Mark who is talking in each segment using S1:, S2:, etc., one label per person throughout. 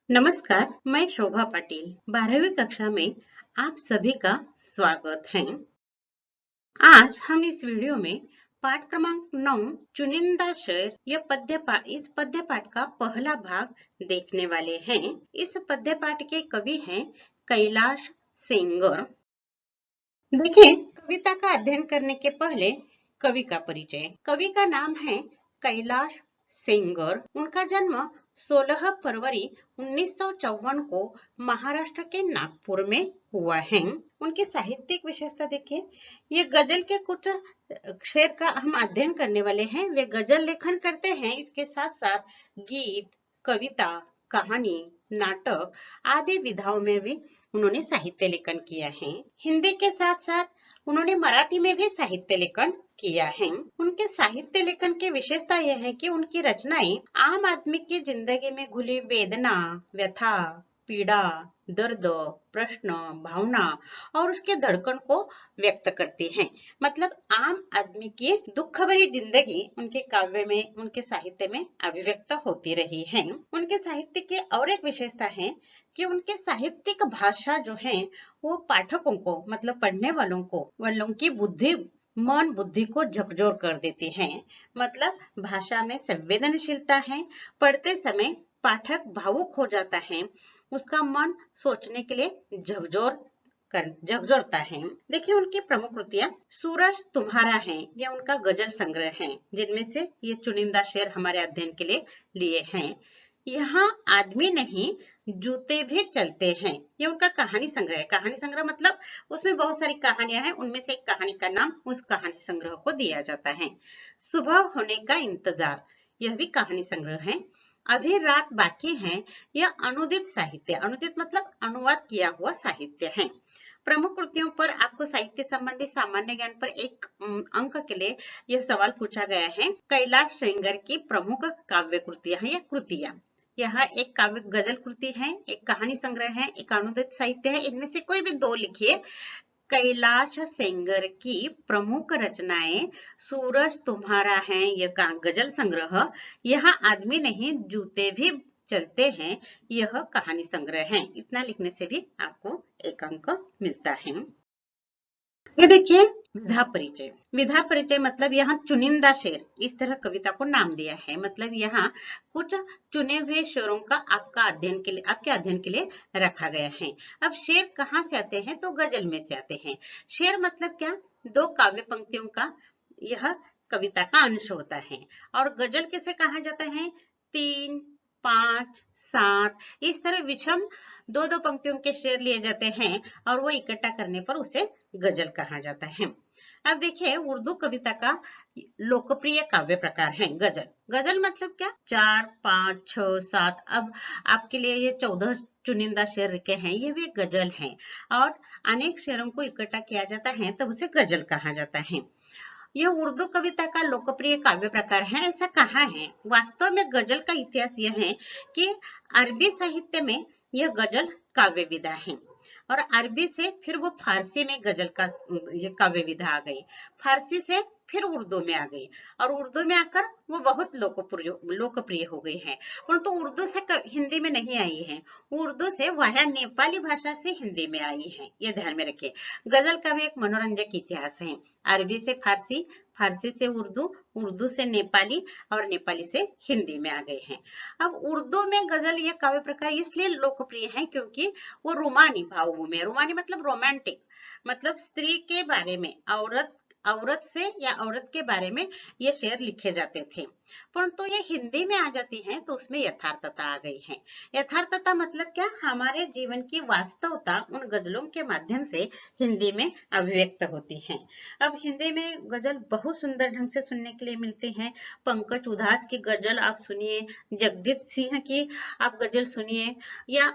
S1: नमस्कार, मैं शोभा पाटिल 12वीं कक्षा में आप सभी का स्वागत है। आज हम इस वीडियो में पाठ क्रमांक 9 चुनिंदा शेर इस पद्य पाठ का पहला भाग देखने वाले हैं। इस पद्य पाठ के कवि हैं कैलाश सेंगर। देखिए, कविता का अध्ययन करने के पहले कवि का परिचय। कवि का नाम है कैलाश सेंगर। उनका जन्म 16 फरवरी 1954 को महाराष्ट्र के नागपुर में हुआ है। उनकी साहित्यिक विशेषता देखिए, ये गजल के कुछ शेर का हम अध्ययन करने वाले हैं। वे गजल लेखन करते हैं, इसके साथ साथ गीत, कविता, कहानी, नाटक आदि विधाओं में भी उन्होंने साहित्य लेखन किया है। हिंदी के साथ साथ उन्होंने मराठी में भी साहित्य लेखन किया है। उनके साहित्य लेखन की विशेषता यह है कि उनकी रचनाएं आम आदमी की जिंदगी में घुली वेदना, व्यथा, पीड़ा, दर्द, प्रश्न, भावना और उसके धड़कन को व्यक्त करती हैं। मतलब आम आदमी की दुख भरी जिंदगी उनके काव्य में, उनके साहित्य में अभिव्यक्त होती रही है। उनके साहित्य की और एक विशेषता है कि उनके साहित्यिक भाषा जो है वो पाठकों को, मतलब पढ़ने वालों की मन बुद्धि को झकझोर कर देती है। मतलब भाषा में संवेदनशीलता है। पढ़ते समय पाठक भावुक हो जाता है, उसका मन सोचने के लिए झकझोरता है। देखिए, उनकी प्रमुख कृतियां सूरज तुम्हारा है, यह उनका गजल संग्रह है, जिनमें से ये चुनिंदा शेर हमारे अध्ययन के लिए हैं। यहाँ आदमी नहीं जूते भी चलते हैं, ये उनका कहानी संग्रह है। कहानी संग्रह मतलब उसमें बहुत सारी कहानियां हैं, उनमें से एक कहानी का नाम उस कहानी संग्रह को दिया जाता है। सुबह होने का इंतजार, यह भी कहानी संग्रह है। अभी रात बाकी है, यह अनुदित साहित्य, अनुदित मतलब अनुवाद किया हुआ साहित्य है। प्रमुख कृतियों पर आपको साहित्य संबंधी सामान्य ज्ञान पर एक अंक के लिए यह सवाल पूछा गया है। कैलाश सेंगर की प्रमुख काव्य कृतियां हैं या कृतियां। यहाँ एक काव्य गजल कृति है, एक कहानी संग्रह है, एक अनुदित साहित्य है। इनमें से कोई भी दो लिखिए। कैलाश सेंगर की प्रमुख रचनाएं सूरज तुम्हारा है, यह गजल संग्रह, यहाँ आदमी नहीं जूते भी चलते हैं, यह कहानी संग्रह है। इतना लिखने से भी आपको एक अंक मिलता है। ये देखिए, विधा परिचय। विधा परिचय मतलब यहाँ चुनिंदा शेर, इस तरह कविता को नाम दिया है। मतलब यहाँ कुछ चुने हुए शेरों का आपके अध्ययन के लिए रखा गया है। अब शेर कहाँ से आते हैं? तो गजल में से आते हैं। शेर मतलब क्या? दो काव्य पंक्तियों का यह कविता का अंश होता है। और गजल किसे कहा जाता है? 3, 5, 7 इस तरह विषम दो दो पंक्तियों के शेर लिए जाते हैं और वो इकट्ठा करने पर उसे गजल कहा जाता है। अब देखिए, उर्दू कविता का लोकप्रिय काव्य प्रकार है गजल। गजल मतलब क्या? 4, 5, 6, 7। अब आपके लिए ये 14 चुनिंदा शेर लिखे हैं, ये भी गजल है। और अनेक शेरों को इकट्ठा किया जाता है तब उसे गजल कहा जाता है। यह उर्दू कविता का लोकप्रिय काव्य प्रकार है, ऐसा कहा है। वास्तव में गजल का इतिहास यह है कि अरबी साहित्य में यह गजल काव्य विधा है और अरबी से फिर वो फारसी में गजल का ये काव्य विधा आ गई। फारसी से फिर उर्दू में आ गई और उर्दू में आकर वो बहुत लोकप्रिय हो गई है। परंतु उर्दू से हिंदी में नहीं आई है, उर्दू से वह नेपाली भाषा से हिंदी में आई है, ये ध्यान में रखिए। गजल का भी एक मनोरंजक इतिहास है। अरबी से फारसी, फारसी से उर्दू, उर्दू से नेपाली और नेपाली से हिंदी में आ गए हैं। अब उर्दू में गजल ये काव्य प्रकार इसलिए लोकप्रिय है क्योंकि वो रोमानी भावभूमि है। रोमानी मतलब रोमांटिक, मतलब स्त्री के बारे में, औरत से या औरत के बारे में ये शेर लिखे जाते थे। परंतु ये हिंदी में आ जाती हैं तो उसमें यथार्थता आ गई है। यथार्थता मतलब क्या? हमारे जीवन की वास्तवता उन गजलों के माध्यम से हिंदी में अभिव्यक्त होती है। अब हिंदी में गजल बहुत सुंदर ढंग से सुनने के लिए मिलते हैं। पंकज उधास की गजल आप सुनिए, जगदीश सिंह की आप गजल सुनिए, या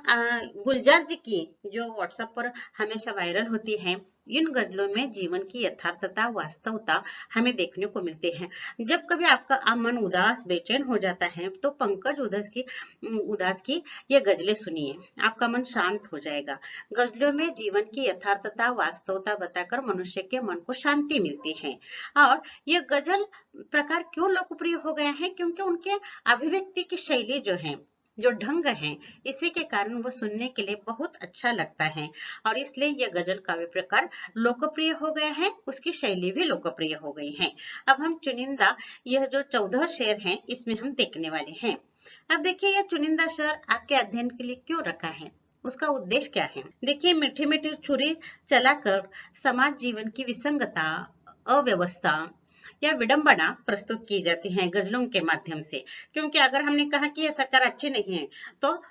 S1: गुलजार जी की जो व्हाट्सएप पर हमेशा वायरल होती है। इन गजलों में जीवन की यथार्थता, वास्तवता हमें देखने को मिलते हैं। जब कभी आपका मन उदास, बेचैन हो जाता है तो पंकज उदास की ये गजलें सुनिए, आपका मन शांत हो जाएगा। गजलों में जीवन की यथार्थता, वास्तवता बताकर मनुष्य के मन को शांति मिलती है। और ये गजल प्रकार क्यों लोकप्रिय हो गया है? क्योंकि उनके अभिव्यक्ति की शैली जो है, जो ढंग है, इसी के कारण वो सुनने के लिए बहुत अच्छा लगता है और इसलिए यह गजल काव्य प्रकार लोकप्रिय हो गया है, उसकी शैली भी लोकप्रिय हो गई है। अब हम चुनिंदा यह जो 14 शेर हैं इसमें हम देखने वाले हैं। अब देखिए यह चुनिंदा शेर आपके अध्ययन के लिए क्यों रखा है, उसका उद्देश्य क्या है। देखिए मीठी मीठी छुरी चलाकर समाज जीवन की विसंगता, अव्यवस्था या विडंबना प्रस्तुत की जाती है गजलों के माध्यम से। क्योंकि अगर हमने कहा कि यह सरकार अच्छी नहीं है तो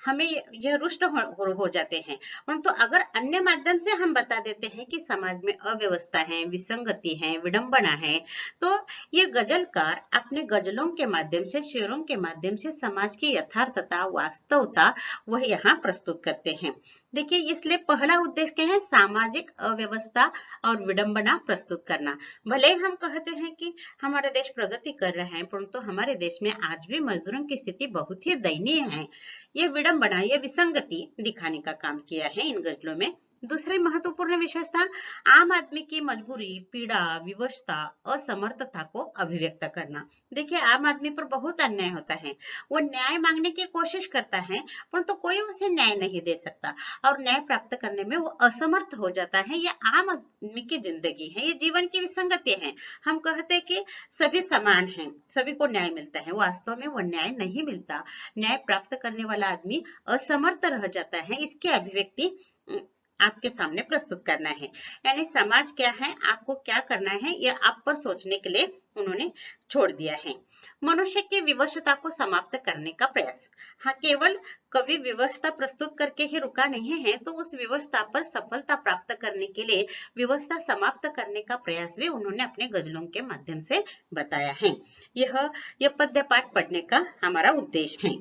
S1: हमें यह रुष्ट हो जाते हैं, परंतु अगर अन्य माध्यम से हम बता देते हैं कि समाज में अव्यवस्था है, विसंगति है, विडंबना है, तो ये गजलकार अपने गजलों के माध्यम से, शेरों के माध्यम से समाज की यथार्थता, वास्तवता वह यहाँ प्रस्तुत करते हैं। देखिए इसलिए पहला उद्देश्य क्या है, सामाजिक अव्यवस्था और विडंबना प्रस्तुत करना। भले हम कहते हैं कि हमारा देश प्रगति कर रहा है, परंतु हमारे देश में आज भी मजदूरों की स्थिति बहुत ही दयनीय है। ये विडंबना, ये विसंगति दिखाने का काम किया है इन गजलों में। दूसरी महत्वपूर्ण विशेषता, आम आदमी की मजबूरी, पीड़ा, विवशता, असमर्थता को अभिव्यक्त करना। देखिए आम आदमी पर बहुत अन्याय होता है, वो न्याय मांगने की कोशिश करता है, परंतु कोई उसे न्याय नहीं दे सकता और न्याय प्राप्त करने में वो असमर्थ हो जाता है। ये आम आदमी की जिंदगी है, ये जीवन की विसंगति है। हम कहते हैं कि सभी समान हैं, सभी को न्याय मिलता है, वास्तव में वो न्याय नहीं मिलता। न्याय प्राप्त करने वाला आदमी असमर्थ रह जाता है। इसकी अभिव्यक्ति आपके सामने प्रस्तुत करना है। यानी समाज क्या है, आपको क्या करना है, यह आप पर सोचने के लिए उन्होंने छोड़ दिया है। मनुष्य की विवशता को समाप्त करने का प्रयास। हाँ, केवल कवि विवशता प्रस्तुत करके ही रुका नहीं है, तो उस विवशता पर सफलता प्राप्त करने के लिए विवशता समाप्त करने का प्रयास भी उन्होंने अपने गजलों के माध्यम से बताया है। यह पद्य पाठ पढ़ने का हमारा उद्देश्य है।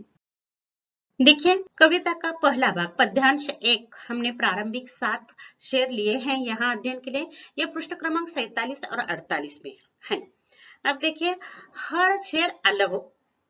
S1: देखिए कविता का पहला भाग पद्यांश 1 हमने प्रारंभिक 7 शेर लिए हैं यहाँ अध्ययन के लिए। ये पृष्ठ क्रमांक 47 और 48 में है। अब देखिए हर शेर अलग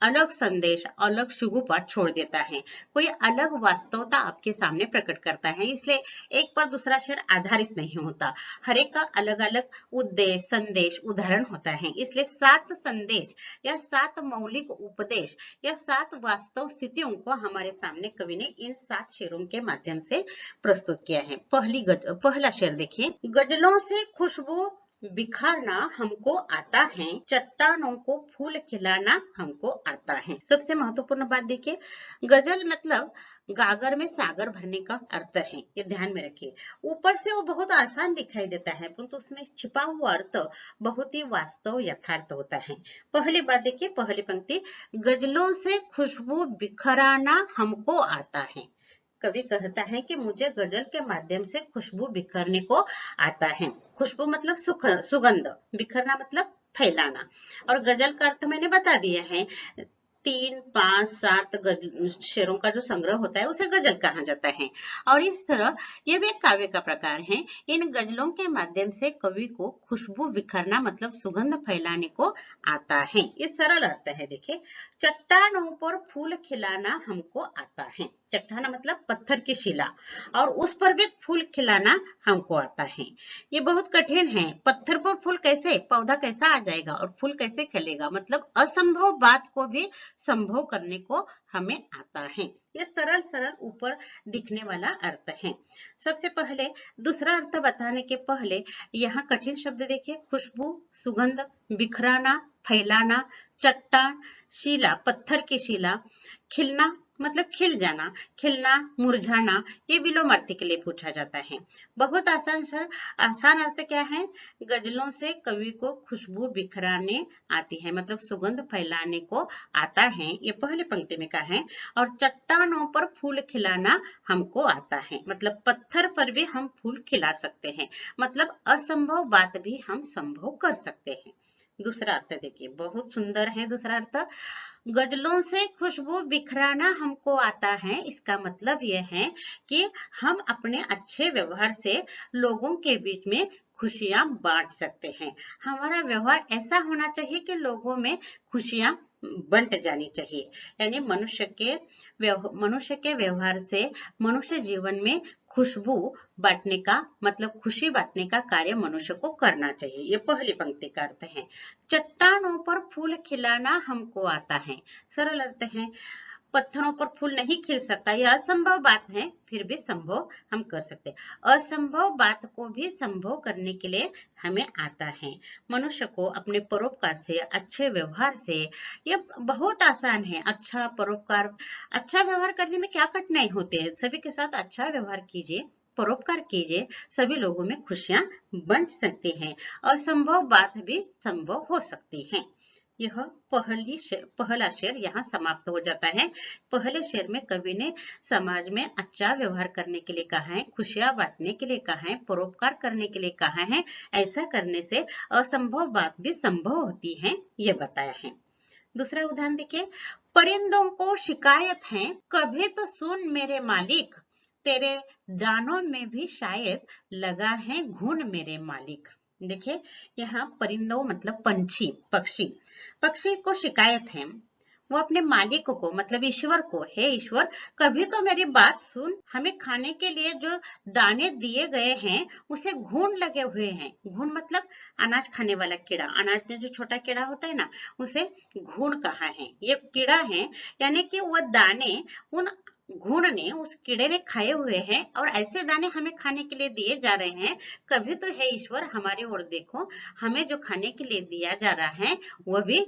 S1: अलग संदेश, अलग शुभ पाठ छोड़ देता है, कोई अलग वास्तवता आपके सामने प्रकट करता है, इसलिए एक पर दूसरा शेर आधारित नहीं होता। हर एक का अलग अलग उद्देश्य, संदेश, उदाहरण होता है। इसलिए 7 संदेश या 7 मौलिक उपदेश या 7 वास्तव स्थितियों को हमारे सामने कवि ने इन 7 शेरों के माध्यम से प्रस्तुत किया है। पहला शेर देखिए, गजलों से खुशबू बिखरना हमको आता है, चट्टानों को फूल खिलाना हमको आता है। सबसे महत्वपूर्ण बात देखिए, गजल मतलब गागर में सागर भरने का अर्थ है, ये ध्यान में रखिए। ऊपर से वो बहुत आसान दिखाई देता है, परंतु उसमें छिपा हुआ अर्थ बहुत ही वास्तव, यथार्थ होता है। पहली बात देखिए, पहली पंक्ति, गजलों से खुशबू बिखराना हमको आता है। कवि कहता है कि मुझे गजल के माध्यम से खुशबू बिखरने को आता है। खुशबू मतलब सुगंध, बिखरना मतलब फैलाना। और गजल का अर्थ मैंने बता दिया है, 3, 5, 7 शेरों का जो संग्रह होता है उसे गजल कहा जाता है। और इस तरह यह भी एक काव्य का प्रकार है। इन गजलों के माध्यम से कवि को खुशबू बिखरना मतलब सुगंध फैलाने को आता है। ये सरल अर्थ है। देखिए, चट्टानों पर फूल खिलाना हमको आता है। चट्टान मतलब पत्थर की शिला, और उस पर भी फूल खिलाना हमको आता है। ये बहुत कठिन है। पत्थर पर फूल कैसे, पौधा कैसा आ जाएगा और फूल कैसे खिलेगा, मतलब असंभव बात को भी संभव करने को हमें आता है। ये सरल सरल ऊपर दिखने वाला अर्थ है। सबसे पहले दूसरा अर्थ बताने के पहले यहाँ कठिन शब्द देखिए, खुशबू, सुगंध, बिखराना, फैलाना, चट्टान, शिला, पत्थर की शिला, खिलना मतलब खिल जाना, खिलना, मुरझाना, ये विलोमार्थी के लिए पूछा जाता है। बहुत आसान सर, आसान अर्थ क्या है, गजलों से कवि को खुशबू बिखराने आती है, मतलब सुगंध फैलाने को आता है, ये पहली पंक्ति में कहा है। और चट्टानों पर फूल खिलाना हमको आता है, मतलब पत्थर पर भी हम फूल खिला सकते हैं, मतलब असंभव बात भी हम संभव कर सकते हैं। दूसरा अर्थ देखिए, बहुत सुंदर है दूसरा अर्थ, गजलों से खुशबू बिखराना हमको आता है। इसका मतलब यह है कि हम अपने अच्छे व्यवहार से लोगों के बीच में खुशियां बांट सकते हैं। हमारा व्यवहार ऐसा होना चाहिए कि लोगों में खुशियां बंट जानी चाहिए। यानी मनुष्य के व्यवहार से मनुष्य जीवन में खुशबू बांटने का मतलब खुशी बांटने का कार्य मनुष्य को करना चाहिए। ये पहली पंक्ति का अर्थ है। चट्टानों पर फूल खिलाना हमको आता है, सरल अर्थ है। पत्थरों पर फूल नहीं खिल सकता, यह असंभव बात है, फिर भी संभव हम कर सकते हैं। असंभव बात को भी संभव करने के लिए हमें आता है। मनुष्य को अपने परोपकार से, अच्छे व्यवहार से, ये बहुत आसान है। अच्छा परोपकार, अच्छा व्यवहार करने में क्या कठिनाई होती है? सभी के साथ अच्छा व्यवहार कीजिए, परोपकार कीजिए, सभी लोगों में खुशियां बंट सकती हैं। असंभव बात भी संभव हो सकती है। यह पहला शेर यहाँ समाप्त हो जाता है। पहले शेर में कवि ने समाज में अच्छा व्यवहार करने के लिए कहा है, खुशियां बांटने के लिए कहा है, परोपकार करने के लिए कहा है। ऐसा करने से असंभव बात भी संभव होती है, ये बताया है। दूसरा उदाहरण देखिए, परिंदों को शिकायत है, कभी तो सुन मेरे मालिक, तेरे दानों में भी शायद लगा है घुन मेरे मालिक। देखिए, यहाँ परिंदों मतलब पंछी, पक्षी, पक्षी को शिकायत है, वो अपने मालिक को मतलब ईश्वर को, हे ईश्वर कभी तो मेरी बात सुन, हमें खाने के लिए जो दाने दिए गए हैं उसे घुन लगे हुए हैं। घुन मतलब अनाज खाने वाला कीड़ा, अनाज में जो छोटा कीड़ा होता है ना, उसे घुन कहा है। ये कीड़ा है, यानी कि वह दाने उन घुन ने, उस कीड़े ने खाए हुए हैं और ऐसे दाने हमें खाने के लिए दिए जा रहे हैं। कभी तो है ईश्वर हमारी ओर देखो, हमें जो खाने के लिए दिया जा रहा है वह भी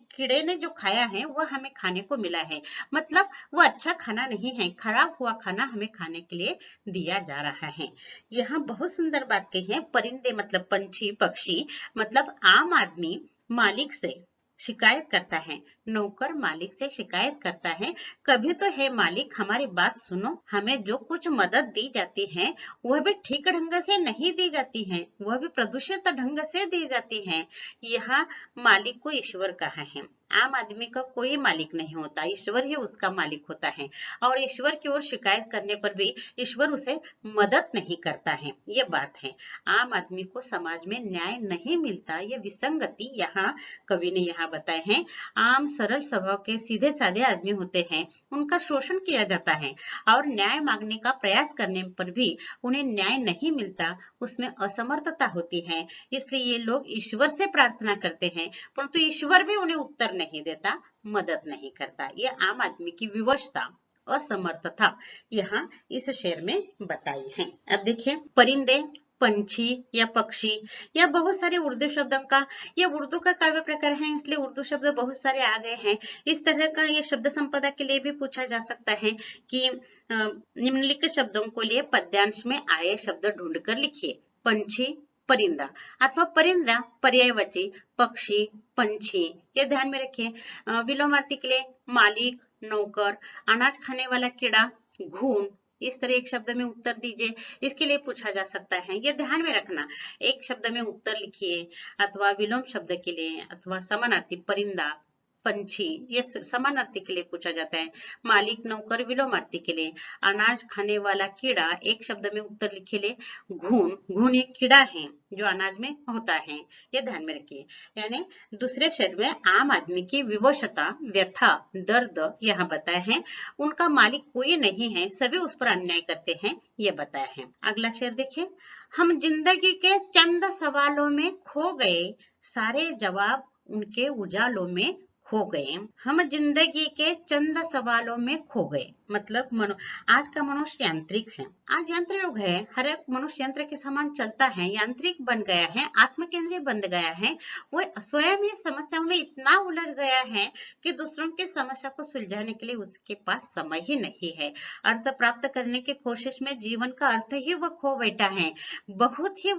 S1: कीड़े ने जो खाया है वह हमें खाने को मिला है। मतलब वो अच्छा खाना नहीं है, खराब हुआ खाना हमें खाने के लिए दिया जा रहा है। यहाँ बहुत सुंदर बात कही है। परिंदे मतलब पंछी, पक्षी मतलब आम आदमी मालिक से शिकायत करता है, नौकर मालिक से शिकायत करता है, कभी तो है मालिक हमारी बात सुनो, हमें जो कुछ मदद दी जाती है वह भी ठीक ढंग से नहीं दी जाती है, वह भी प्रदूषित ढंग से दी जाती है। यहाँ मालिक को ईश्वर कहा है। आम आदमी का कोई मालिक नहीं होता, ईश्वर ही उसका मालिक होता है। और ईश्वर की ओर शिकायत करने पर भी ईश्वर उसे मदद नहीं करता है, ये बात है। आम आदमी को समाज में न्याय नहीं मिलता, ये विसंगति यहाँ कवि ने यहाँ बताए हैं। आम सरल स्वभाव के सीधे साधे आदमी होते हैं, उनका शोषण किया जाता है और न्याय मांगने का प्रयास करने पर भी उन्हें न्याय नहीं मिलता, उसमें असमर्थता होती है। इसलिए ये लोग ईश्वर से प्रार्थना करते हैं, परंतु ईश्वर भी उन्हें उत्तर नहीं देता, मदद नहीं करता। ये आम आदमी की विवशता, असमर्थता यहाँ इस शेर में बताई है। अब देखिए, परिंदे, पंछी या पक्षी या बहुत सारे उर्दू शब्दों का, ये उर्दू का काव्य प्रकार है इसलिए उर्दू शब्द बहुत सारे आ गए हैं। इस तरह का ये शब्द संपदा के लिए भी पूछा जा सकता है कि निम्नलिखित शब्दों को लिए पद्यांश में आए शब्द ढूंढकर लिखिए। पंछी, परिंदा, अथवा परिंदा पर्यायवाची, पक्षी, पंछी, ये ध्यान में रखिए। विलोमार्थी के लिए मालिक, नौकर, अनाज खाने वाला कीड़ा, घून, इस तरह एक शब्द में उत्तर दीजिए, इसके लिए पूछा जा सकता है, ये ध्यान में रखना। एक शब्द में उत्तर लिखिए, अथवा विलोम शब्द के लिए, अथवा समानार्थी परिंदा, पंछी, ये समानार्थी के लिए पूछा जाता है। मालिक, नौकर विलोमार्थी के लिए। अनाज खाने वाला कीड़ा, एक शब्द में उत्तर लिखिए। घून, घून एक कीड़ा है जो अनाज में होता है, ये ध्यान में रखिए। यानी दूसरे शेर में आम आदमी की विवशता, व्यथा, दर्द यहाँ बताया है। उनका मालिक कोई नहीं है, सभी उस पर अन्याय करते हैं, ये बताया है। अगला शेर देखिए, हम जिंदगी के चंद सवालों में खो गए, सारे जवाब उनके उजालों में खो गए। हम जिंदगी के चंद सवालों में खो गए, मतलब आज का मनुष्य यांत्रिक है, आज यंत्र युग है, हर एक मनुष्य यंत्र के समान चलता है, यांत्रिक बन गया है, आत्मकेंद्रीय बन गया है। वो स्वयं ही समस्याओं में इतना उलझ गया है कि दूसरों की समस्या को सुलझाने के लिए उसके पास समय ही नहीं है। अर्थ प्राप्त करने की कोशिश में जीवन का अर्थ ही वो खो बैठा है। बहुत ही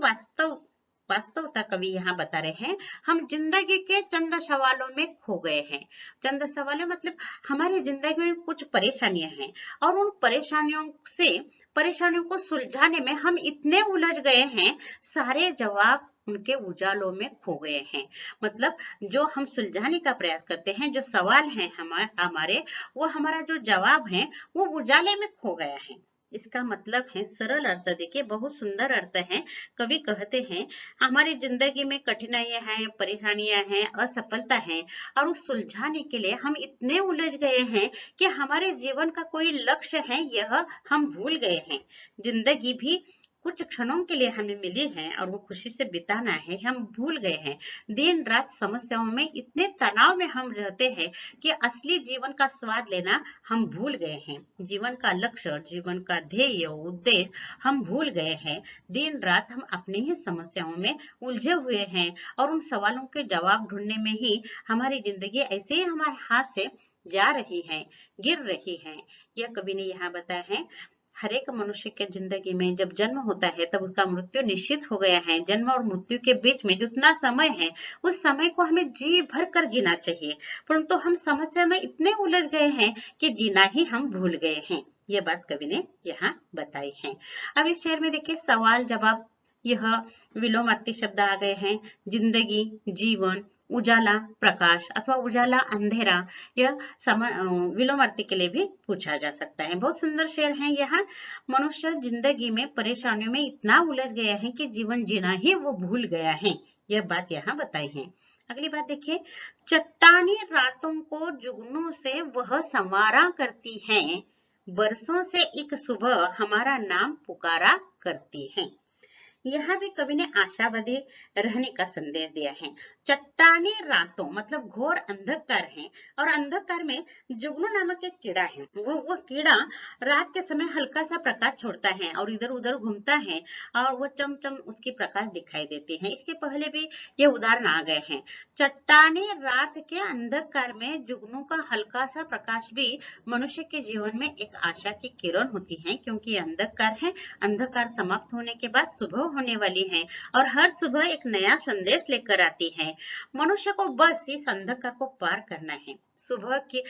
S1: वास्तवता कवि यहाँ बता रहे हैं, हम जिंदगी के चंद सवालों में खो गए हैं। चंद सवालों मतलब हमारी जिंदगी में कुछ परेशानियां हैं और उन परेशानियों को सुलझाने में हम इतने उलझ गए हैं, सारे जवाब उनके उजालों में खो गए हैं। मतलब जो हम सुलझाने का प्रयास करते हैं, जो सवाल हैं हमारे, वो हमारा जो जवाब है वो उजाले में खो गया है। इसका मतलब है, सरल अर्थ देखिए, बहुत सुंदर अर्थ है। कवि कहते हैं हमारी जिंदगी में कठिनाइयां हैं, परेशानियां हैं, असफलता है और उस सुलझाने के लिए हम इतने उलझ गए हैं कि हमारे जीवन का कोई लक्ष्य है यह हम भूल गए हैं। जिंदगी भी कुछ क्षणों के लिए हमें मिली है और वो खुशी से बिताना है, हम भूल गए हैं। दिन रात समस्याओं में इतने तनाव में हम रहते हैं कि असली जीवन का स्वाद लेना हम भूल गए हैं। जीवन का लक्ष्य, जीवन का ध्येय, उद्देश्य हम भूल गए हैं। दिन रात हम अपनी ही समस्याओं में उलझे हुए हैं और उन सवालों के जवाब ढूंढने में ही हमारी जिंदगी ऐसे ही हमारे हाथ से जा रही है, गिर रही है। यह कवि ने यहाँ बताया है, हर एक मनुष्य के जिंदगी में जब जन्म होता है तब उसका मृत्यु निश्चित हो गया है। जन्म और मृत्यु के बीच में जितना समय है उस समय को हमें जी भर कर जीना चाहिए, परंतु हम समस्या में इतने उलझ गए हैं कि जीना ही हम भूल गए हैं। ये बात कवि ने यहाँ बताई है। अब इस शेर में देखिए सवाल जवाब, यह विलोमार्थी शब्द आ गए हैं। जिंदगी, जीवन, उजाला, प्रकाश अथवा उजाला, अंधेरा, यह विलोमार्थी के लिए भी पूछा जा सकता है। बहुत सुंदर शेर है। यहाँ मनुष्य जिंदगी में परेशानियों में इतना उलझ गया है कि जीवन जीना ही वो भूल गया है। यह बात यहाँ बताई है। अगली बात देखिए, चट्टानी रातों को जुगनू से वह संवारा करती है, बरसों से एक सुबह हमारा नाम पुकारा करती है। यहाँ भी कवि ने आशावादी रहने का संदेश दिया है। चट्टानी रातों मतलब घोर अंधकार है और अंधकार में जुगनू नामक एक कीड़ा है। वो कीड़ा रात के समय हल्का सा प्रकाश छोड़ता है और इधर उधर घूमता है और वो चमचम उसकी प्रकाश दिखाई देती है। इसके पहले भी ये उदाहरण आ गए हैं। चट्टानी रात के अंधकार में जुगनू का हल्का सा प्रकाश भी मनुष्य के जीवन में एक आशा की किरण होती है, क्योंकि अंधकार है। अंधकार समाप्त होने के बाद सुबह होने वाली है और हर सुबह एक नया संदेश लेकर आती है। मनुष्य को बस इस अंधकार को पार करना है। सुबह की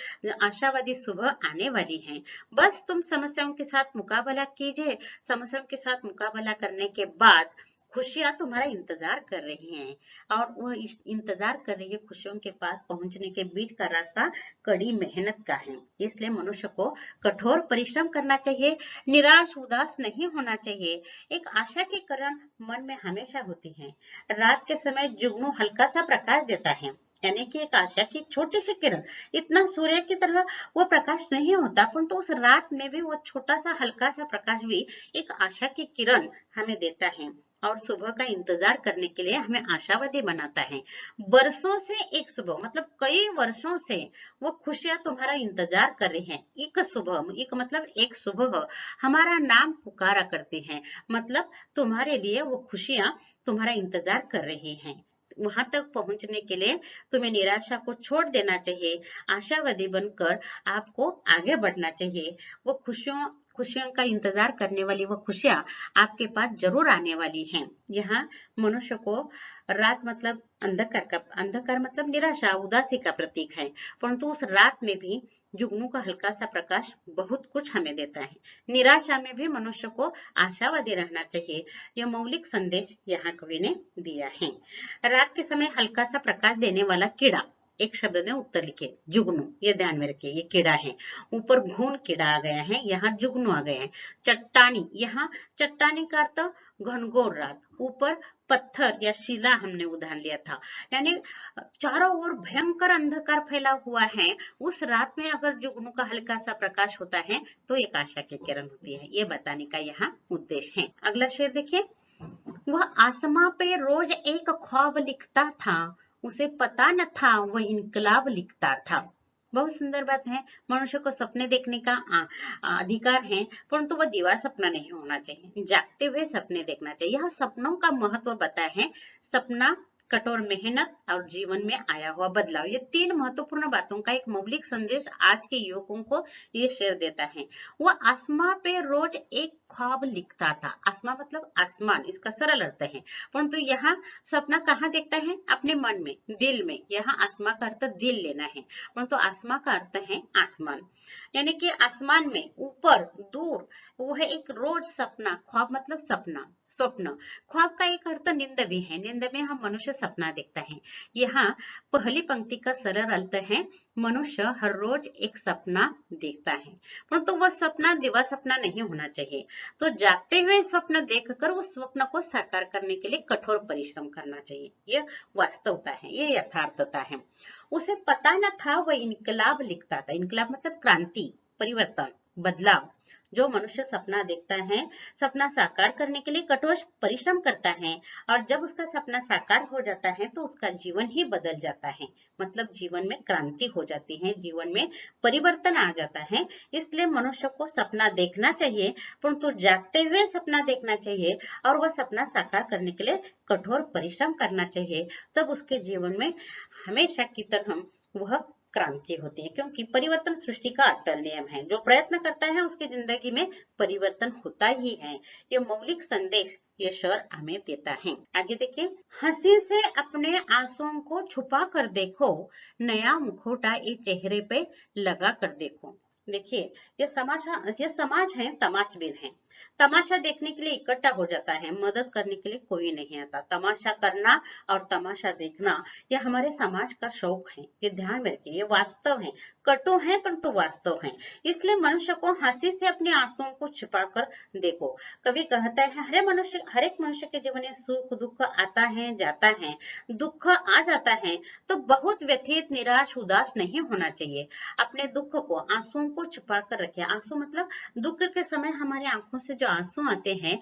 S1: आशावादी सुबह आने वाली है। बस तुम समस्याओं के साथ मुकाबला कीजिए। समस्याओं के साथ मुकाबला करने के बाद खुशियां तुम्हारा इंतजार कर रही हैं और वह इस इंतजार कर रही है खुशियों के पास पहुंचने के बीच का रास्ता कड़ी मेहनत का है। इसलिए मनुष्य को कठोर परिश्रम करना चाहिए, निराश उदास नहीं होना चाहिए। एक आशा की किरण मन में हमेशा होती है। रात के समय जुगनू हल्का सा प्रकाश देता है, यानी कि एक आशा की छोटी सी किरण। इतना सूर्य की तरह वो प्रकाश नहीं होता, परंतु उस रात में भी वो छोटा सा हल्का सा प्रकाश भी एक आशा की किरण हमें देता है और सुबह का इंतजार करने के लिए हमें आशावादी बनाता है। बरसों से एक सुबह मतलब कई वर्षों से वो खुशियां तुम्हारा इंतजार कर रही हैं। एक सुबह, एक मतलब एक सुबह हमारा नाम पुकारा करती है, मतलब तुम्हारे लिए वो खुशियां तुम्हारा इंतजार कर रही हैं। वहां तक पहुंचने के लिए तुम्हें निराशा को छोड़ देना चाहिए, आशावादी बनकर आपको आगे बढ़ना चाहिए। वो खुशियों का इंतजार करने वाली वो खुशियां आपके पास जरूर आने वाली हैं। यहाँ मनुष्य को रात मतलब अंधकार मतलब निराशा उदासी का प्रतीक है, परंतु उस रात में भी जुगनू का हल्का सा प्रकाश बहुत कुछ हमें देता है। निराशा में भी मनुष्य को आशावादी रहना चाहिए। यह मौलिक संदेश यहाँ कवि ने दिया है। रात के समय हल्का सा प्रकाश देने वाला कीड़ा, एक शब्द ने उत्तर लिखे जुगनू, ये ध्यान में रखिए। ये कीड़ा है, ऊपर घून कीड़ा आ गया है, यहाँ जुगनू आ गया है। चट्टानी, यहाँ चट्टानी का अर्थ घनघोर रात, ऊपर पत्थर या शिला हमने उदाहरण लिया था, यानी चारों ओर भयंकर अंधकार फैला हुआ है। उस रात में अगर जुगनू का हल्का सा प्रकाश होता है तो एक आशा की किरण होती है। ये बताने का यहाँ उद्देश्य है। अगला शेर देखिए, वह आसमां पे रोज एक ख्वाब लिखता था, उसे पता न था वह इनकलाब लिखता था। बहुत सुंदर बात है। मनुष्य को सपने देखने का अधिकार है, परंतु वह दीवा सपना नहीं होना चाहिए, जागते हुए सपने देखना चाहिए। यह सपनों का महत्व बताया है। सपना, कठोर मेहनत और जीवन में आया हुआ बदलाव, ये तीन महत्वपूर्ण बातों का एक मौलिक संदेश आज के युवकों को ये शेर देता है। वह आसमां पे रोज एक ख्वाब लिखता था। आसमां मतलब आसमान, इसका सरल अर्थ है, परंतु यहाँ सपना कहाँ देखता है? अपने मन में, दिल में। यहाँ आसमां का अर्थ दिल लेना है, परंतु आसमां का अर्थ है आसमान, यानी कि आसमान में ऊपर दूर वो है एक रोज सपना। ख्वाब मतलब सपना, स्वप्न। ख्वाब का एक अर्थ नींद भी है, नींद में हम मनुष्य सपना देखता है। यहाँ पहली पंक्ति का सरल अर्थ है मनुष्य हर रोज एक सपना देखता है, परंतु वह सपना दिवा सपना नहीं होना चाहिए। तो जागते हुए स्वप्न देखकर उस स्वप्न को साकार करने के लिए कठोर परिश्रम करना चाहिए। यह वास्तवता है, ये यथार्थता है। उसे पता न था वह इनकलाब लिखता था। इनकलाब मतलब क्रांति, परिवर्तन, बदलाव। जो मनुष्य सपना देखता है, सपना साकार करने के लिए कठोर परिश्रम करता है और जब उसका सपना साकार हो जाता है तो उसका जीवन ही बदल जाता है। मतलब जीवन में क्रांति हो जाती है, जीवन में परिवर्तन आ जाता है। इसलिए मनुष्य को सपना देखना चाहिए, परंतु जागते हुए सपना देखना चाहिए और वह सपना साकार करने के लिए कठोर परिश्रम करना चाहिए। तब उसके जीवन में हमेशा की तरह वह क्रांति होती है, क्योंकि परिवर्तन सृष्टि का अटल नियम है। जो प्रयत्न करता है उसकी जिंदगी में परिवर्तन होता ही है। ये मौलिक संदेश ये शेर हमें देता है। आगे देखिए, हंसी से अपने आंसुओं को छुपा कर देखो, नया मुखौटा ये चेहरे पे लगा कर देखो। देखिए, ये समाज है तमाशबीन है। तमाशा देखने के लिए इकट्ठा हो जाता है, मदद करने के लिए कोई नहीं आता। तमाशा करना और तमाशा देखना ये हमारे समाज का शौक है। ये ध्यान में रखिए, ये वास्तव है, कटु है परंतु वास्तव है। इसलिए मनुष्य को हंसी से अपने आंसुओं को छिपाकर देखो। कवि कहता है हर एक मनुष्य के जीवन में सुख दुख आता है जाता है। दुख आ जाता है तो बहुत व्यथित निराश उदास नहीं होना चाहिए। अपने दुख को आंसुओं को छिपा कर रखे। आंसू मतलब दुख के समय हमारी आंखों से जो आंसू आते हैं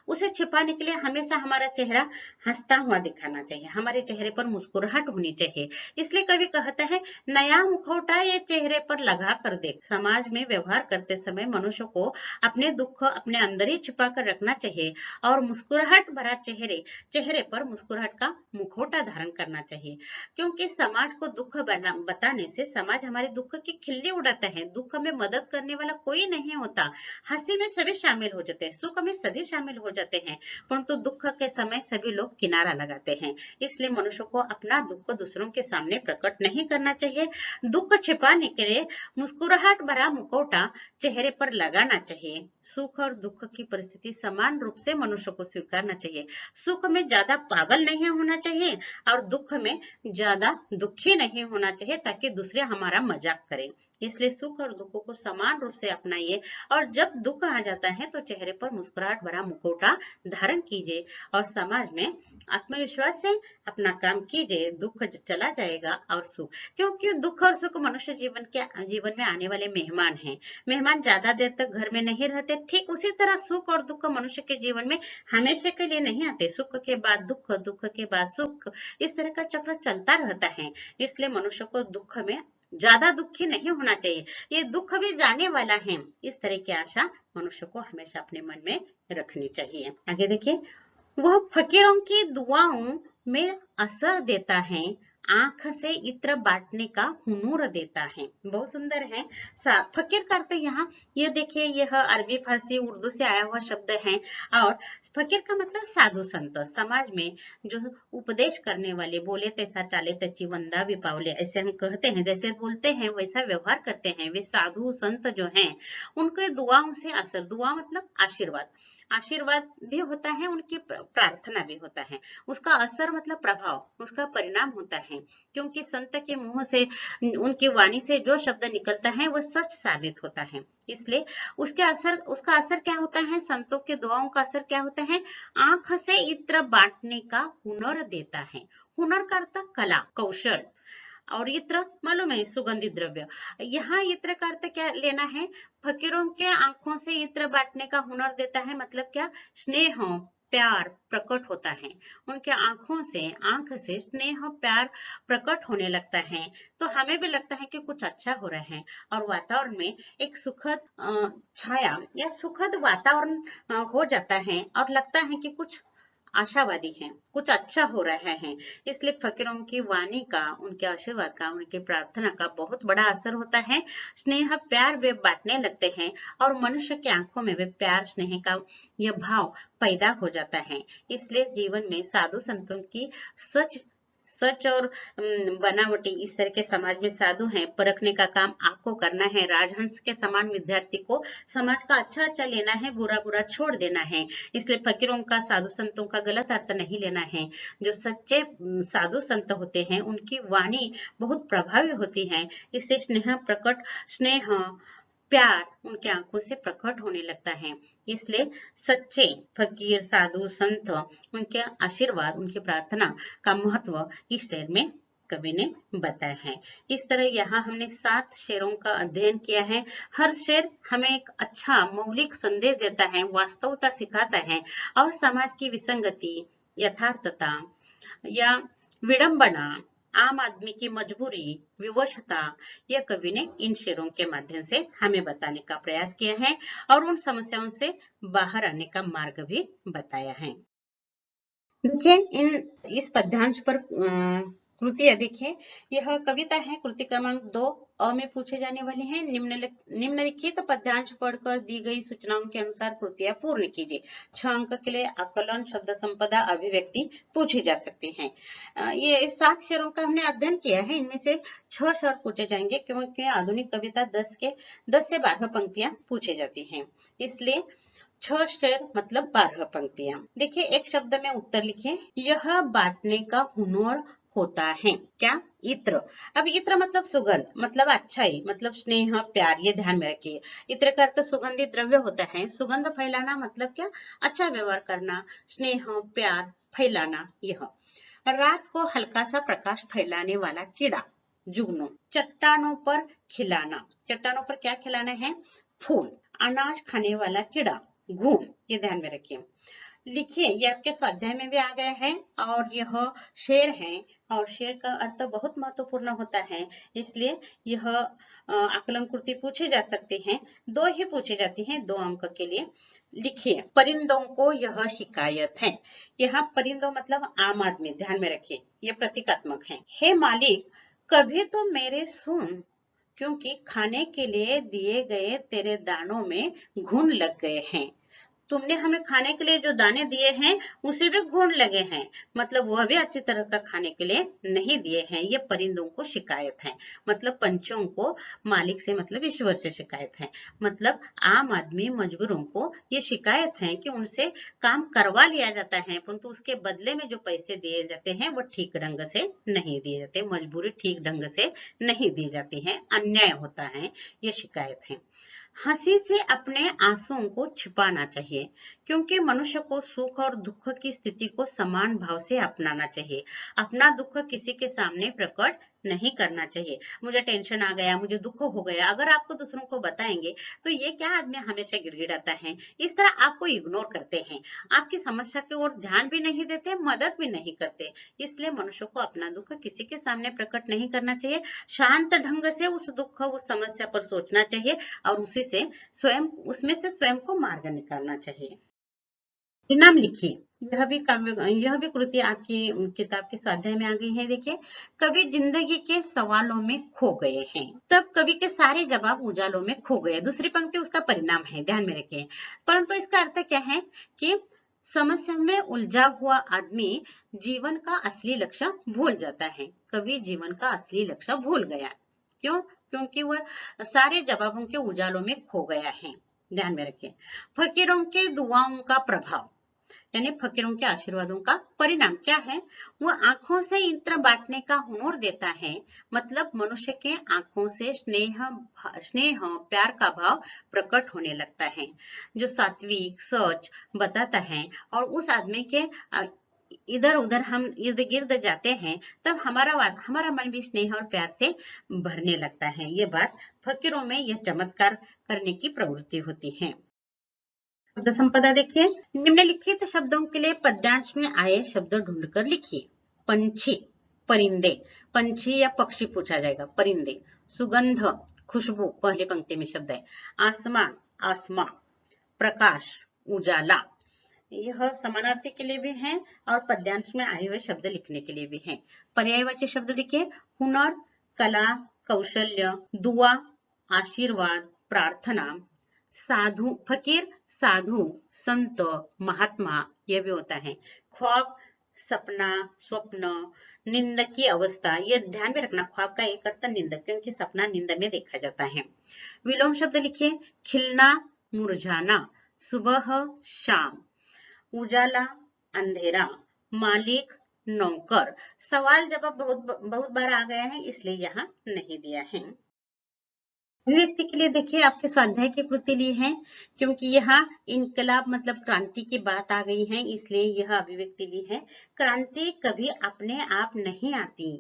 S1: उसे छिपाने के लिए हमेशा हमारा चेहरा हंसता हुआ दिखाना चाहिए, हमारे चेहरे पर मुस्कुराहट होनी चाहिए। इसलिए कवि कहता है, नया मुखौटा ये चेहरे पर लगा कर देख। समाज में व्यवहार करते समय मनुष्य को अपने दुख अपने अंदर ही छिपा कर रखना चाहिए और मुस्कुराहट भरा चेहरे पर मुस्कुराहट का मुखौटा धारण करना चाहिए। क्योंकि समाज को दुख बताने से समाज हमारे दुख की खिल्ली उड़ाता है। दुख में मदद करने वाला कोई नहीं होता। हंसी में सभी शामिल हो जाते हैं, सुख में सभी शामिल हो जाते हैं, परंतु दुख के समय सभी लोग किनारा लगाते हैं। इसलिए मनुष्य को अपना दुख दूसरों के सामने प्रकट नहीं करना चाहिए। दुख छिपाने के लिए मुस्कुराहट भरा मुखौटा चेहरे पर लगाना चाहिए। सुख और दुख की परिस्थिति समान रूप से मनुष्य को स्वीकारना चाहिए। सुख में ज्यादा पागल नहीं होना चाहिए और दुख में ज्यादा दुखी नहीं होना चाहिए, ताकि दूसरे हमारा मजाक करें। इसलिए सुख और दुख को समान रूप से अपनाइए और जब दुख आ जाता है तो चेहरे पर मुस्कुराहट भरा मुखौटा धारण कीजिए और समाज में आत्मविश्वास से अपना काम कीजिए। दुख चला जाएगा और सुख, क्योंकि दुख और सुख मनुष्य जीवन में आने वाले मेहमान हैं। मेहमान ज्यादा देर तक घर में नहीं रहते। ठीक उसी तरह सुख और दुख मनुष्य के जीवन में हमेशा के लिए नहीं आते। सुख के बाद दुख, दुख के बाद सुख, इस तरह का चक्र चलता रहता है। इसलिए मनुष्य को दुख में ज्यादा दुखी नहीं होना चाहिए। ये दुख भी जाने वाला है, इस तरह की आशा मनुष्य को हमेशा अपने मन में रखनी चाहिए। आगे देखिए, वह फकीरों की दुआओं में असर देता है, आंख से इत्र बांटने का हुनूर देता है। बहुत सुंदर है। फकीर का अर्थ यहाँ ये देखिए, यह अरबी फारसी उर्दू से आया हुआ शब्द है और फकीर का मतलब साधु संत। समाज में जो उपदेश करने वाले, बोले तैसा चाले तची वंदा भी पावले, ऐसे हम कहते हैं, जैसे बोलते हैं वैसा व्यवहार करते हैं, वे साधु संत जो हैं उनके दुआओं से असर, दुआ मतलब आशीर्वाद, आशीर्वाद भी होता है, उनकी प्रार्थना भी होता है। उसका असर मतलब प्रभाव, उसका परिणाम होता है। क्योंकि संत के मुंह से, उनकी वाणी से जो शब्द निकलता है वह सच साबित होता है। इसलिए उसका असर क्या होता है, संतों के दुआओं का असर क्या होता है, आंख से इत्र बांटने का हुनर देता है। हुनर का अर्थ कला, कौशल, और इत्र मालूम है सुगंधित द्रव्य। यहाँ इत्र का अर्थ क्या लेना है, फकीरों के आंखों से इत्र बांटने का हुनर देता है। मतलब क्या, स्नेह प्यार प्रकट होता है। उनके आंख से स्नेह प्यार प्रकट होने लगता है तो हमें भी लगता है कि कुछ अच्छा हो रहा है और वातावरण में एक सुखद छाया या सुखद वातावरण हो जाता है और लगता है कि कुछ आशावादी हैं, कुछ अच्छा हो रहा है। इसलिए फकीरों की वाणी का, उनके आशीर्वाद का, उनकी प्रार्थना का बहुत बड़ा असर होता है। स्नेह प्यार वे बांटने लगते हैं और मनुष्य की आंखों में वे प्यार स्नेह का यह भाव पैदा हो जाता है। इसलिए जीवन में साधु संतों की सच और बनावटी, इस तरह के समाज में साधु हैं, परखने का काम आपको करना है। राजहंस के समान विद्यार्थी को समाज का अच्छा अच्छा लेना है, बुरा बुरा छोड़ देना है। इसलिए फकीरों का, साधु संतों का गलत अर्थ नहीं लेना है। जो सच्चे साधु संत होते हैं उनकी वाणी बहुत प्रभावी होती है। इससे स्नेह प्यार उनके आंखों से प्रकट होने लगता है। इसलिए सच्चे फकीर, साधु संत, उनके आशीर्वाद, उनकी प्रार्थना का महत्व इस शेर में कवि ने बताया है। इस तरह यहाँ हमने 7 शेरों का अध्ययन किया है। हर शेर हमें एक अच्छा मौलिक संदेश देता है, वास्तवता सिखाता है और समाज की विसंगति, यथार्थता या विडंबना, आम आदमी की मजबूरी, विवशता, यह कवि ने इन शेरों के माध्यम से हमें बताने का प्रयास किया है और उन समस्याओं से बाहर आने का मार्ग भी बताया है। देखिए इस पद्यांश पर कृतियां देखिए, यह कविता है। कृति क्रमांक 2 अ में पूछे जाने वाली है। निम्नलिखित पद्यांश पढ़कर दी गई सूचनाओं के अनुसार कृतियां पूर्ण कीजिए। 6 अंक के लिए आकलन, शब्द संपदा, अभिव्यक्ति पूछी जा सकती हैं। ये 7 शेरों का हमने अध्ययन किया है। इनमें से 6 शेर पूछे जाएंगे क्योंकि आधुनिक कविता 10 से 12 पंक्तियां पूछी जाती हैं, इसलिए 6 शेर मतलब 12 पंक्तियां। देखिए एक शब्द में उत्तर लिखिए। यह बांटने का हुनर होता है क्या? इत्र। अब इत्र मतलब सुगंध, मतलब अच्छाई, मतलब स्नेह, प्यार, ये ध्यान में रखिए। इत्र का अर्थ सुगंधित द्रव्य होता है। सुगंध फैलाना मतलब क्या? अच्छा व्यवहार करना, स्नेह, प्यार फैलाना। यह रात को हल्का सा प्रकाश फैलाने वाला कीड़ा, जुगनू। चट्टानों पर खिलाना, चट्टानों पर क्या खिलाना है? फूल। अनाज खाने वाला कीड़ा, घूम, ये ध्यान में रखिए। लिखिए, ये आपके स्वाध्याय में भी आ गया है और यह शेर है और शेर का अर्थ बहुत महत्वपूर्ण होता है, इसलिए यह आकलन कृति पूछी जा सकती है। 2 ही पूछी जाती हैं 2 अंक के लिए। लिखिए, परिंदों को यह शिकायत है। यहाँ परिंदों मतलब आम आदमी, ध्यान में रखिए, ये प्रतीकात्मक है। हे मालिक, कभी तो मेरे सुन, क्योंकि खाने के लिए दिए गए तेरे दानों में घुन लग गए हैं। तुमने हमें खाने के लिए जो दाने दिए हैं उसे भी घुन लगे हैं, मतलब वह भी अच्छी तरह का खाने के लिए नहीं दिए हैं। ये परिंदों को शिकायत है, मतलब पंछियों को मालिक से मतलब ईश्वर से शिकायत है। मतलब आम आदमी मजदूरों को ये शिकायत है कि उनसे काम करवा लिया जाता है परंतु उसके बदले में जो पैसे दिए जाते हैं वो ठीक ढंग से नहीं दिए जाते, मजबूरी ठीक ढंग से नहीं दी जाती है, अन्याय होता है, ये शिकायत है। हंसी से अपने आंसुओं को छिपाना चाहिए, क्योंकि मनुष्य को सुख और दुख की स्थिति को समान भाव से अपनाना चाहिए। अपना दुख किसी के सामने प्रकट नहीं करना चाहिए। मुझे टेंशन आ गया, मुझे दुख हो गया, अगर आपको दूसरों को बताएंगे तो ये क्या आदमी हमेशा गिड़गिड़ाता है, इस तरह आपको इग्नोर करते हैं, आपकी समस्या की ओर ध्यान भी नहीं देते, मदद भी नहीं करते। इसलिए मनुष्य को अपना दुख किसी के सामने प्रकट नहीं करना चाहिए। शांत ढंग से उस दुख, उस समस्या पर सोचना चाहिए और उसमें से स्वयं को मार्ग निकालना चाहिए। परिणाम लिखिए। यह भी कृति आपकी किताब के स्वाध्याय में आ गई है। देखिए, कवि जिंदगी के सवालों में खो गए हैं, तब कवि के सारे जवाब उजालों में खो गए। दूसरी पंक्ति उसका परिणाम है, ध्यान में रखिए। परंतु इसका अर्थ क्या है कि समस्या में उलझा हुआ आदमी जीवन का असली लक्ष्य भूल जाता है। कवि जीवन का असली लक्ष्य भूल गया। क्यों? क्योंकि वह सारे जवाबों के उजालों में खो गया है। ध्यान में रखिए। फकीरों के दुआओं का प्रभाव, यानी फकीरों के आशीर्वादों का परिणाम क्या है? वह आंखों से इत्र बांटने का हुनर देता है, मतलब मनुष्य के आंखों से स्नेह प्यार का भाव प्रकट होने लगता है, जो सात्विक सच बताता है और उस आदमी के इधर उधर हम इर्द गिर्द जाते हैं तब हमारा मन भी स्नेह और प्यार से भरने लगता है। ये बात फकीरों में यह चमत्कार करने की प्रवृत्ति होती है। शब्द संपदा देखिए, निम्नलिखित शब्दों के लिए पद्यांश में आए शब्द ढूंढकर लिखिए। पंछी, परिंदे, पंछी या पक्षी पूछा जाएगा, परिंदे। सुगंध, खुशबू, पहली पंक्ति में शब्द है। आसमान, आसमां। प्रकाश, उजाला, यह समानार्थी के लिए भी है और पद्यांश में आए हुए शब्द लिखने के लिए भी है। पर्यायवाची शब्द देखिए, हुनर, कला, कौशल्य, दुआ, आशीर्वाद, प्रार्थना। साधु, फकीर, साधु, संत, महात्मा, यह भी होता है। ख्वाब, सपना, स्वप्न, निंद की अवस्था, यह ध्यान में रखना, ख्वाब का एक अर्थ निंद, क्योंकि सपना नींद में देखा जाता है। विलोम शब्द लिखिए, खिलना, मुरझाना, सुबह, शाम, उजाला, अंधेरा, मालिक, नौकर। सवाल जवाब बहुत बार आ गया है, इसलिए यहाँ नहीं दिया है। अभिव्यक्ति के लिए देखिए, आपके स्वाध्याय की कृति ली है, क्योंकि यहाँ इनकलाब मतलब क्रांति की बात आ गई है, इसलिए यह अभिव्यक्ति ली है। क्रांति कभी अपने आप नहीं आती,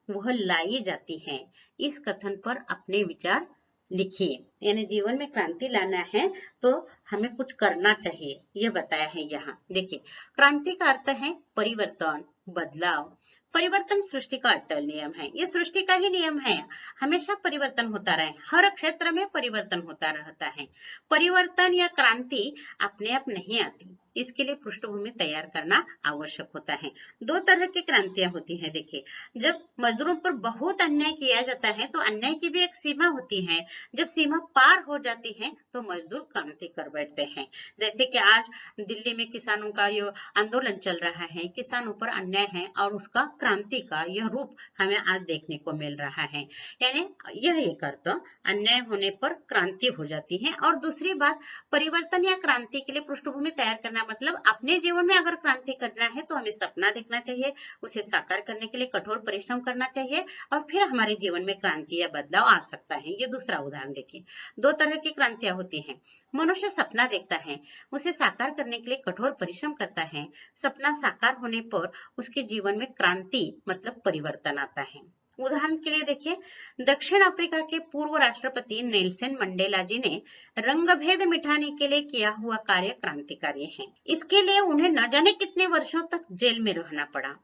S1: वह लाई जाती है। इस कथन पर अपने विचार लिखिए। यानी जीवन में क्रांति लाना है तो हमें कुछ करना चाहिए, ये बताया है यहाँ। देखिए, क्रांति का अर्थ है परिवर्तन, बदलाव। परिवर्तन सृष्टि का अटल नियम है, ये सृष्टि का ही नियम है। हमेशा परिवर्तन होता रहे, हर क्षेत्र में परिवर्तन होता रहता है। परिवर्तन या क्रांति अपने आप नहीं आती, इसके लिए पृष्ठभूमि तैयार करना आवश्यक होता है। दो तरह की क्रांतियां होती हैं। देखिए, जब मजदूरों पर बहुत अन्याय किया जाता है तो अन्याय की भी एक सीमा होती है। जब सीमा पार हो जाती है तो मजदूर क्रांति कर बैठते हैं। जैसे कि आज दिल्ली में किसानों का ये आंदोलन चल रहा है, किसानों पर अन्याय है और उसका क्रांति का यह रूप हमें आज देखने को मिल रहा है। यानी यह एक अर्थ, अन्याय होने पर क्रांति हो जाती है। और दूसरी बात, परिवर्तन या क्रांति के लिए पृष्ठभूमि तैयार करना, मतलब अपने जीवन में अगर क्रांति करना है तो हमें सपना देखना चाहिए, उसे साकार करने के लिए कठोर परिश्रम करना चाहिए और फिर हमारे जीवन में क्रांति या बदलाव आ सकता है। ये दूसरा उदाहरण देखिए। दो तरह की क्रांतियां होती हैं। मनुष्य सपना देखता है, उसे साकार करने के लिए कठोर परिश्रम करता है। सपना साकार होने पर उसके जीवन में क्रांति मतलब परिवर्तन आता है। उदाहरण के लिए देखिए, दक्षिण अफ्रीका के पूर्व राष्ट्रपति नेल्सन मंडेला जी ने रंगभेद मिटाने के लिए किया हुआ कार्य क्रांतिकारी है। इसके लिए उन्हें न जाने कितने वर्षों तक जेल में रहना पड़ा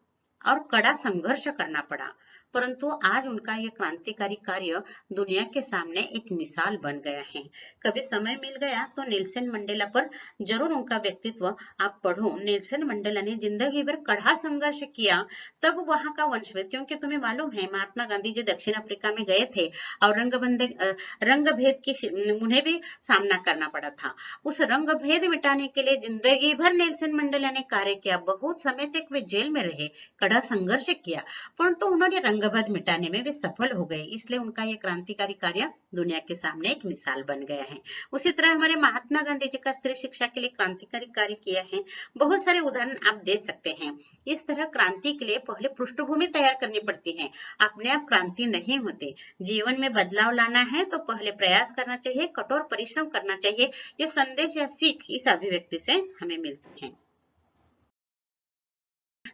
S1: और कड़ा संघर्ष करना पड़ा, परंतु आज उनका यह क्रांतिकारी कार्य दुनिया के सामने एक मिसाल बन गया है। कभी समय मिल गया तो नेल्सन मंडेला पर जरूर उनका व्यक्तित्व आप पढ़ो। नेल्सन मंडेला ने जिंदगी भर कड़ा संघर्ष किया, तब वहां का वंशवेद, क्योंकि तुम्हें मालूम है महात्मा गांधी जी दक्षिण अफ्रीका में गए थे और रंगभेद की उन्हें भी सामना करना पड़ा था। उस रंगभेद मिटाने के लिए जिंदगी भर नेल्सन मंडेला ने कार्य किया। बहुत समय तक वे जेल में रहे, कड़ा संघर्ष किया, परंतु उन्होंने रंगभेद मिटाने में वे सफल हो गए। इसलिए उनका यह क्रांतिकारी कार्य दुनिया के सामने एक मिसाल बन गया है। उसी तरह हमारे महात्मा गांधी जी का स्त्री शिक्षा के लिए क्रांतिकारी कार्य किया है। बहुत सारे उदाहरण आप दे सकते हैं। इस तरह क्रांति के लिए पहले पृष्ठभूमि तैयार करनी पड़ती है, अपने आप क्रांति नहीं होती। जीवन में बदलाव लाना है तो पहले प्रयास करना चाहिए, कठोर परिश्रम करना चाहिए। ये संदेश या सीख इस अभिव्यक्ति से हमें मिलती है।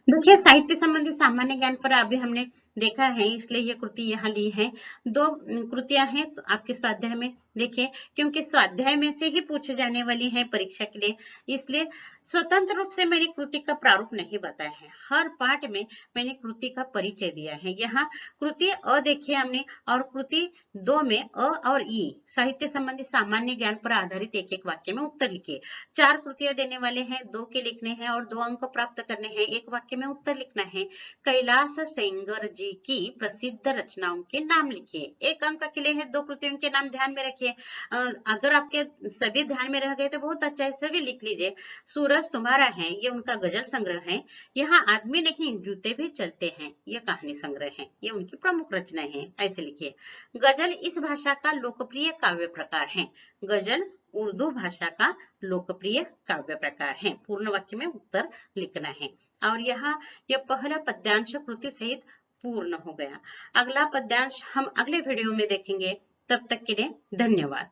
S1: देखिए, साहित्य संबंधी सामान्य ज्ञान पर अभी हमने देखा है, इसलिए ये कृति यहाँ ली है। दो कृतियां हैं तो आपके स्वाध्याय में देखिए, क्योंकि स्वाध्याय में से ही पूछे जाने वाली है परीक्षा के लिए, इसलिए स्वतंत्र रूप से मैंने कृति का प्रारूप नहीं बताया है। हर पाठ में मैंने कृति का परिचय दिया है। यहाँ कृति अ देखिए हमने, और कृति 2 में अ और ई साहित्य संबंधी सामान्य ज्ञान पर आधारित एक एक वाक्य में उत्तर लिखिए। 4 कृतियां देने वाले हैं, 2 के लिखने हैं और 2 अंक प्राप्त करने हैं। एक वाक्य में उत्तर लिखना है। कैलाश सेंगर जी की प्रसिद्ध रचनाओं के नाम लिखिए। 1 अंक के लिए है, 2 कृतियों के नाम ध्यान में रखिए। अगर आपके सभी ध्यान में रह गए तो बहुत अच्छा है, सभी लिख लीजिए। सूरज तुम्हारा है, ये उनका गजल संग्रह है। यहाँ आदमी नहीं जूते भी चलते हैं, ये कहानी संग्रह है, ये उनकी प्रमुख रचनाएं हैं, ऐसे लिखिए। गजल इस भाषा का लोकप्रिय काव्य प्रकार है। गजल उर्दू भाषा का लोकप्रिय काव्य प्रकार है। पूर्ण वाक्य में उत्तर लिखना है। और यहाँ यह पहला पद्यांश कृति सहित पूर्ण हो गया। अगला पद्यांश हम अगले वीडियो में देखेंगे। तब तक के लिए धन्यवाद।